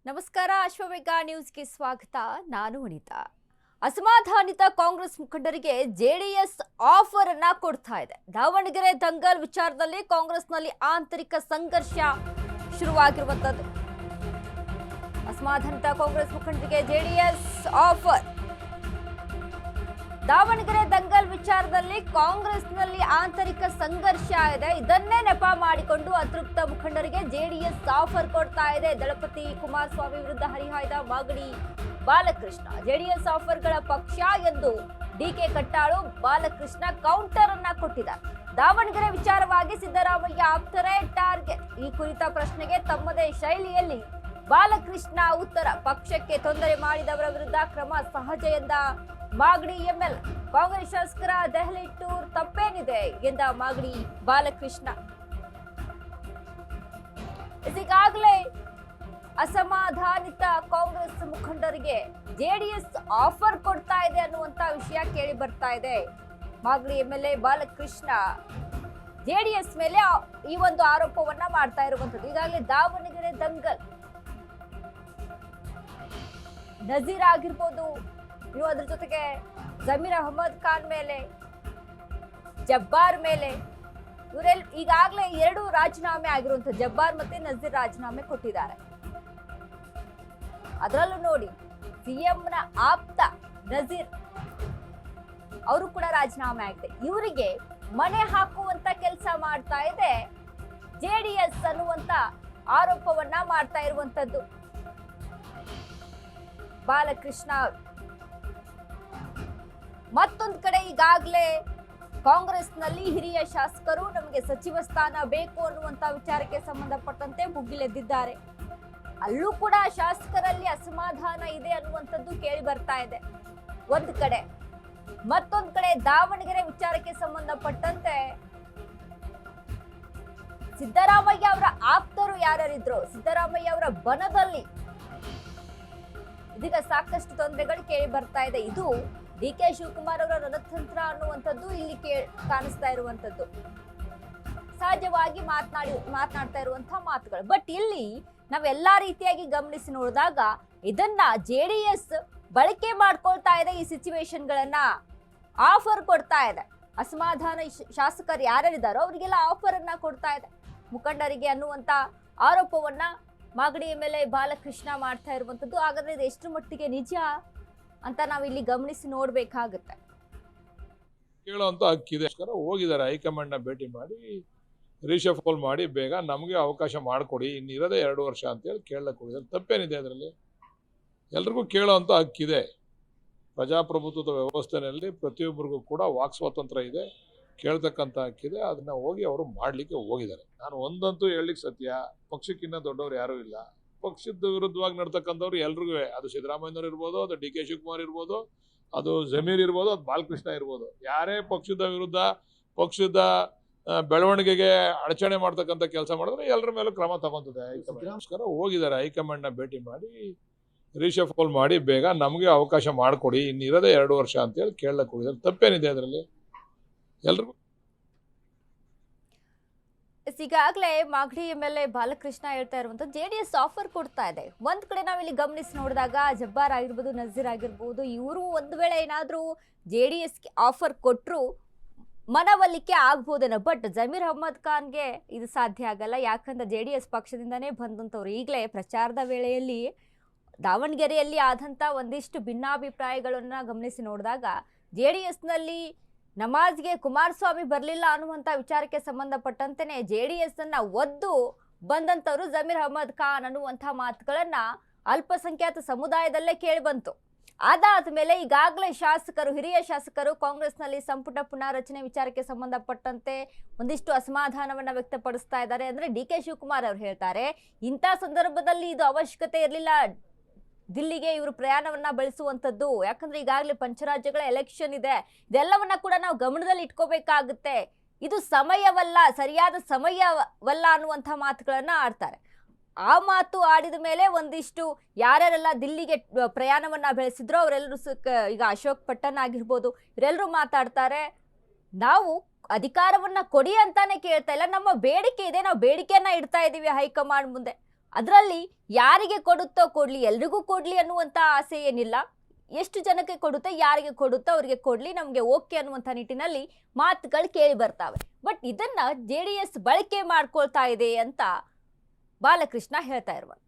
ನಮಸ್ಕಾರ ಅಶ್ವವೇಗ ನ್ಯೂಸ್ಗೆ ಸ್ವಾಗತ. ನಾನು ಅನಿತಾ. ಅಸಮಾಧಾನಿತ ಕಾಂಗ್ರೆಸ್ ಮುಖಂಡರಿಗೆ ಜೆಡಿಎಸ್ ಆಫರ್ ಅನ್ನ ಕೊಡ್ತಾ ಇದೆ. ದಾವಣಗೆರೆ ದಂಗಲ್ ವಿಚಾರದಲ್ಲಿ ಕಾಂಗ್ರೆಸ್ನಲ್ಲಿ ಆಂತರಿಕ ಸಂಘರ್ಷ ಶುರುವಾಗಿರುವಂತದ್ದು. ಅಸಮಾಧಾನಿತ ಕಾಂಗ್ರೆಸ್ ಮುಖಂಡರಿಗೆ ಜೆಡಿಎಸ್ ಆಫರ್. ದಾವಣಗೆರೆ ದಂಗಲ್ ವಿಚಾರದಲ್ಲಿ ಕಾಂಗ್ರೆಸ್ನಲ್ಲಿ ಆಂತರಿಕ ಸಂಘರ್ಷ ಇದೆ. ಇದನ್ನೇ ನೆಪ ಮಾಡಿಕೊಂಡು ಅತೃಪ್ತ ಮುಖಂಡರಿಗೆ ಜೆಡಿಎಸ್ ಆಫರ್ ಕೊಡ್ತಾ ಇದೆ. ದಳಪತಿ ಕುಮಾರಸ್ವಾಮಿ ವಿರುದ್ಧ ಹರಿಹಾಯ್ದ ಮಾಗಡಿ ಬಾಲಕೃಷ್ಣ. ಜೆಡಿಎಸ್ ಆಫರ್ಗಳ ಪಕ್ಷ ಎಂದು ಡಿಕೆ ಕಟ್ಟಾಳು ಬಾಲಕೃಷ್ಣ ಕೌಂಟರ್ ಅನ್ನ ಕೊಟ್ಟಿದ್ದಾರೆ. ದಾವಣಗೆರೆ ವಿಚಾರವಾಗಿ ಸಿದ್ದರಾಮಯ್ಯ ಆಪ್ತರೇ ಟಾರ್ಗೆಟ್. ಈ ಕುರಿತ ಪ್ರಶ್ನೆಗೆ ತಮ್ಮದೇ ಶೈಲಿಯಲ್ಲಿ ಬಾಲಕೃಷ್ಣ ಉತ್ತರ. ಪಕ್ಷಕ್ಕೆ ತೊಂದರೆ ಮಾಡಿದವರ ವಿರುದ್ಧ ಕ್ರಮ ಸಹಜ ಎಂದ ಮಾಗಡಿ ಎಂಎಲ್. ಕಾಂಗ್ರೆಸ್ ಶಾಸಕರ ದೆಹಲಿ ಟೂರ್ ತಪ್ಪೇನಿದೆ ಎಂದ ಮಾಗಡಿ ಬಾಲಕೃಷ್ಣ. ಈಗಾಗಲೇ ಅಸಮಾಧಾನಿತ ಕಾಂಗ್ರೆಸ್ ಮುಖಂಡರಿಗೆ ಜೆಡಿಎಸ್ ಆಫರ್ ಕೊಡ್ತಾ ಇದೆ ಅನ್ನುವಂತ ವಿಷಯ ಕೇಳಿ ಬರ್ತಾ ಇದೆ. ಮಾಗಡಿ ಎಂಎಲ್ಎ ಬಾಲಕೃಷ್ಣ ಜೆಡಿಎಸ್ ಮೇಲೆ ಈ ಒಂದು ಆರೋಪವನ್ನ ಮಾಡ್ತಾ ಇರುವಂತದ್ದು. ಈಗಾಗಲೇ ದಾವಣಗೆರೆ ದಂಗಲ್ ನಜೀರ್ ಆಗಿರ್ಬೋದು, ಇನ್ನು ಅದ್ರ ಜೊತೆಗೆ ಜಮೀರ್ ಅಹಮದ್ ಖಾನ್ ಮೇಲೆ, ಜಬ್ಬಾರ್ ಮೇಲೆ, ಇವರೆಲ್ಲ ಈಗಾಗಲೇ 2 ರಾಜೀನಾಮೆ ಆಗಿರುವಂತ ಜಬ್ಬಾರ್ ಮತ್ತೆ ನಜೀರ್ ರಾಜೀನಾಮೆ ಕೊಟ್ಟಿದ್ದಾರೆ. ಅದರಲ್ಲೂ ನೋಡಿ ಸಿಎಂನ ಆಪ್ತ ನಜೀರ್ ಅವರು ಕೂಡ ರಾಜೀನಾಮೆ ಆಗಿದೆ. ಇವರಿಗೆ ಮಣೆ ಹಾಕುವಂತ ಕೆಲಸ ಮಾಡ್ತಾ ಇದೆ ಜೆಡಿಎಸ್ ಅನ್ನುವಂತ ಆರೋಪವನ್ನ ಮಾಡ್ತಾ ಇರುವಂತದ್ದು ಬಾಲಕೃಷ್ಣ. ಮತ್ತೊಂದು ಕಡೆ ಈಗಾಗಲೇ ಕಾಂಗ್ರೆಸ್ನಲ್ಲಿ ಹಿರಿಯ ಶಾಸಕರು ನಮಗೆ ಸಚಿವ ಸ್ಥಾನ ಬೇಕು ಅನ್ನುವಂತ ವಿಚಾರಕ್ಕೆ ಸಂಬಂಧಪಟ್ಟಂತೆ ಮುಗಿಲೆದ್ದಿದ್ದಾರೆ. ಅಲ್ಲೂ ಕೂಡ ಶಾಸಕರಲ್ಲಿ ಅಸಮಾಧಾನ ಇದೆ ಅನ್ನುವಂಥದ್ದು ಕೇಳಿ ಬರ್ತಾ ಇದೆ ಒಂದು ಕಡೆ. ಮತ್ತೊಂದು ಕಡೆ ದಾವಣಗೆರೆ ವಿಚಾರಕ್ಕೆ ಸಂಬಂಧಪಟ್ಟಂತೆ ಸಿದ್ದರಾಮಯ್ಯ ಅವರ ಆಪ್ತರು ಯಾರ್ಯಾರಿದ್ರು, ಸಿದ್ದರಾಮಯ್ಯ ಅವರ ಬನದಲ್ಲಿ ಇದೀಗ ಸಾಕಷ್ಟು ತೊಂದರೆಗಳು ಕೇಳಿ ಬರ್ತಾ ಇದೆ. ಇದು ಡಿಕೆ ಶಿವಕುಮಾರ್ ಅವರ ರಣತಂತ್ರ ಅನ್ನುವಂಥದ್ದು ಇಲ್ಲಿ ಕಾಣಿಸ್ತಾ ಇರುವಂತದ್ದು, ಸಹಜವಾಗಿ ಮಾತನಾಡ್ತಾ ಇರುವಂತಹ ಮಾತುಗಳು. ಬಟ್ ಇಲ್ಲಿ ನಾವೆಲ್ಲಾ ರೀತಿಯಾಗಿ ಗಮನಿಸಿ ನೋಡಿದಾಗ ಇದನ್ನ ಜೆಡಿಎಸ್ ಬಳಕೆ ಮಾಡ್ಕೊಳ್ತಾ ಇದೆ. ಈ ಸಿಚುವೇಶನ್ ಗಳನ್ನ ಆಫರ್ ಕೊಡ್ತಾ ಇದೆ. ಅಸಮಾಧಾನ ಶಾಸಕರು ಯಾರ್ಯಾರಿದ್ದಾರೋ ಅವರಿಗೆಲ್ಲ ಆಫರ್ ಅನ್ನ ಕೊಡ್ತಾ ಇದೆ ಮುಖಂಡರಿಗೆ ಅನ್ನುವಂತ ಆರೋಪವನ್ನ ಮಾಗಡಿ ಮೇಲೆ ಬಾಲಕೃಷ್ಣ ಮಾಡ್ತಾ ಇರುವಂತದ್ದು. ಹಾಗಾದ್ರೆ ಇದು ಎಷ್ಟು ಮಟ್ಟಿಗೆ ನಿಜ ಅಂತ ನಾವು ಇಲ್ಲಿ ಗಮನಿಸಿ ನೋಡ್ಬೇಕಾಗುತ್ತೆ. ಕೇಳುವಂತ ಹಕ್ಕಿದೆ. ಹೋಗಿದ್ದಾರೆ ಹೈಕಮಾಂಡ್ ನ ಭೇಟಿ ಮಾಡಿ ರೀಶಫಲ್ ಮಾಡಿ ಬೇಗ ನಮಗೆ ಅವಕಾಶ ಮಾಡಿಕೊಡಿ, ಇನ್ನಿರೋದೇ 2 ವರ್ಷ ಅಂತೇಳಿ ಕೇಳಕ್ ಹೋಗಿದ್ದಾರೆ. ತಪ್ಪೇನಿದೆ ಅದರಲ್ಲಿ? ಎಲ್ರಿಗೂ ಕೇಳೋವಂಥ ಹಕ್ಕಿದೆ. ಪ್ರಜಾಪ್ರಭುತ್ವದ ವ್ಯವಸ್ಥೆಯಲ್ಲಿ ಪ್ರತಿಯೊಬ್ಬರಿಗೂ ಕೂಡ ವಾಕ್ ಸ್ವಾತಂತ್ರ್ಯ ಇದೆ, ಕೇಳ್ತಕ್ಕಂಥ ಹಕ್ಕಿದೆ. ಅದನ್ನ ಹೋಗಿ ಅವರು ಮಾಡ್ಲಿಕ್ಕೆ ಹೋಗಿದ್ದಾರೆ. ನಾನು ಒಂದಂತೂ ಹೇಳಲಿಕ್ಕೆ ಸತ್ಯ, ಪಕ್ಷಕ್ಕಿಂತ ದೊಡ್ಡವ್ರು ಯಾರೂ ಇಲ್ಲ. ಪಕ್ಷದ ವಿರುದ್ಧವಾಗಿ ನಡ್ತಕ್ಕಂಥವ್ರು ಎಲ್ರಿಗೂ, ಅದು ಸಿದ್ದರಾಮಯ್ಯನವ್ರು ಇರ್ಬೋದು, ಅದು ಡಿ ಕೆ ಶಿವಕುಮಾರ್ ಇರ್ಬೋದು, ಅದು ಜಮೀರ್ ಇರ್ಬೋದು, ಅದು ಬಾಲಕೃಷ್ಣ ಇರ್ಬೋದು, ಯಾರೇ ಪಕ್ಷದ ವಿರುದ್ಧ ಪಕ್ಷದ ಬೆಳವಣಿಗೆಗೆ ಅಡಚಣೆ ಮಾಡ್ತಕ್ಕಂಥ ಕೆಲಸ ಮಾಡಿದ್ರೆ ಎಲ್ಲರ ಮೇಲೂ ಕ್ರಮ ತಗೊಂತದೆ. ನಮಸ್ಕಾರ ಹೋಗಿದ್ದಾರೆ ಹೈಕಮಾಂಡ್ ನ ಭೇಟಿ ಮಾಡಿ ರೀಶಫಲ್ ಮಾಡಿ ಬೇಗ ನಮಗೆ ಅವಕಾಶ ಮಾಡಿಕೊಡಿ, ಇನ್ನಿರೋದೇ 2 ವರ್ಷ ಅಂತೇಳಿ ಕೇಳಕ್ ಹೋಗಿದ್ದಾರೆ. ತಪ್ಪೇನಿದೆ ಅದರಲ್ಲಿ? ಎಲ್ರಿಗೂ ಈಗಾಗಲೇ ಮಾಗಡಿ ಎಂಎಲ್ಎ ಬಾಲಕೃಷ್ಣ ಹೇಳ್ತಾ ಇರುವಂತದ್ದು ಜೆಡಿಎಸ್ ಆಫರ್ ಕೊಡ್ತಾ ಇದೆ. ಒಂದ್ ಕಡೆ ನಾವಿಲ್ಲಿ ಗಮನಿಸಿ ನೋಡಿದಾಗ ಜಬ್ಬಾರ್ ಆಗಿರ್ಬೋದು, ನಜೀರ್ ಆಗಿರ್ಬೋದು, ಇವರು ಒಂದು ವೇಳೆ ಏನಾದ್ರೂ ಜೆಡಿಎಸ್ಗೆ ಆಫರ್ ಕೊಟ್ಟರು ಮನವೊಲಿಕೆ ಆಗ್ಬೋದೇನೋ. ಬಟ್ ಜಮೀರ್ ಅಹಮದ್ ಖಾನ್ಗೆ ಇದು ಸಾಧ್ಯ ಆಗಲ್ಲ. ಯಾಕಂದ್ರೆ ಜೆಡಿಎಸ್ ಪಕ್ಷದಿಂದನೇ ಬಂದಂಥವ್ರು. ಈಗಲೇ ಪ್ರಚಾರದ ವೇಳೆಯಲ್ಲಿ ದಾವಣಗೆರೆಯಲ್ಲಿ ಆದಂಥ ಒಂದಿಷ್ಟು ಭಿನ್ನಾಭಿಪ್ರಾಯಗಳನ್ನ ಗಮನಿಸಿ ನೋಡಿದಾಗ ಜೆಡಿಎಸ್ನಲ್ಲಿ ನಮಾಜ್ಗೆ ಕುಮಾರಸ್ವಾಮಿ ಬರಲಿಲ್ಲ ಅನ್ನುವಂಥ ವಿಚಾರಕ್ಕೆ ಸಂಬಂಧಪಟ್ಟಂತೆಯೇ ಜೆಡಿಎಸ್ ಅನ್ನ ಒದ್ದು ಬಂದಂಥವ್ರು ಜಮೀರ್ ಅಹಮದ್ ಖಾನ್ ಅನ್ನುವಂಥ ಮಾತುಗಳನ್ನ ಅಲ್ಪಸಂಖ್ಯಾತ ಸಮುದಾಯದಲ್ಲೇ ಕೇಳಿ ಬಂತು. ಅದಾದ ಮೇಲೆ ಈಗಾಗಲೇ ಶಾಸಕರು, ಹಿರಿಯ ಶಾಸಕರು ಕಾಂಗ್ರೆಸ್ನಲ್ಲಿ ಸಂಪುಟ ಪುನಾರಚನೆ ವಿಚಾರಕ್ಕೆ ಸಂಬಂಧಪಟ್ಟಂತೆ ಒಂದಿಷ್ಟು ಅಸಮಾಧಾನವನ್ನ ವ್ಯಕ್ತಪಡಿಸ್ತಾ ಇದ್ದಾರೆ. ಅಂದ್ರೆ ಡಿ ಕೆ ಶಿವಕುಮಾರ್ ಅವರು ಹೇಳ್ತಾರೆ, ಇಂಥ ಸಂದರ್ಭದಲ್ಲಿ ಇದು ಅವಶ್ಯಕತೆ ಇರಲಿಲ್ಲ ದಿಲ್ಲಿಗೆ ಇವರು ಪ್ರಯಾಣವನ್ನ ಬೆಳೆಸುವಂಥದ್ದು. ಯಾಕಂದ್ರೆ ಈಗಾಗಲೇ ಪಂಚರಾಜ್ಯಗಳ ಎಲೆಕ್ಷನ್ ಇದೆ, ಇದೆಲ್ಲವನ್ನ ಕೂಡ ನಾವು ಗಮನದಲ್ಲಿ ಇಟ್ಕೋಬೇಕಾಗುತ್ತೆ. ಇದು ಸಮಯವಲ್ಲ, ಸರಿಯಾದ ಸಮಯವಲ್ಲ ಅನ್ನುವಂಥ ಮಾತುಗಳನ್ನ ಆಡ್ತಾರೆ. ಆ ಮಾತು ಆಡಿದ ಮೇಲೆ ಒಂದಿಷ್ಟು ಯಾರ್ಯಾರೆಲ್ಲ ದಿಲ್ಲಿಗೆ ಪ್ರಯಾಣವನ್ನ ಬೆಳೆಸಿದ್ರು ಅವರೆಲ್ಲರೂ ಈಗ ಅಶೋಕ್ ಪಟ್ಟಣ್ ಆಗಿರ್ಬೋದು, ಇವರೆಲ್ಲರೂ ಮಾತಾಡ್ತಾರೆ, ನಾವು ಅಧಿಕಾರವನ್ನ ಕೊಡಿ ಅಂತಾನೆ ಕೇಳ್ತಾ ಇಲ್ಲ, ನಮ್ಮ ಬೇಡಿಕೆ ಇದೆ, ನಾವು ಬೇಡಿಕೆಯನ್ನ ಇಡ್ತಾ ಇದೀವಿ ಹೈಕಮಾಂಡ್ ಮುಂದೆ. ಅದರಲ್ಲಿ ಯಾರಿಗೆ ಕೊಡುತ್ತೋ ಕೊಡ್ಲಿ, ಎಲ್ರಿಗೂ ಕೊಡ್ಲಿ ಅನ್ನುವಂಥ ಆಸೆ ಏನಿಲ್ಲ. ಎಷ್ಟು ಜನಕ್ಕೆ ಕೊಡುತ್ತೆ, ಯಾರಿಗೆ ಕೊಡುತ್ತೋ ಅವರಿಗೆ ಕೊಡ್ಲಿ, ನಮಗೆ ಓಕೆ ಅನ್ನುವಂಥ ನಿಟ್ಟಿನಲ್ಲಿ ಮಾತುಗಳು ಕೇಳಿ ಬರ್ತಾವೆ. ಬಟ್ ಇದನ್ನ JDS ಬಳಕೆ ಮಾಡ್ಕೊಳ್ತಾ ಇದೆ ಅಂತ ಬಾಲಕೃಷ್ಣ ಹೇಳ್ತಾ ಇರುವಂತ.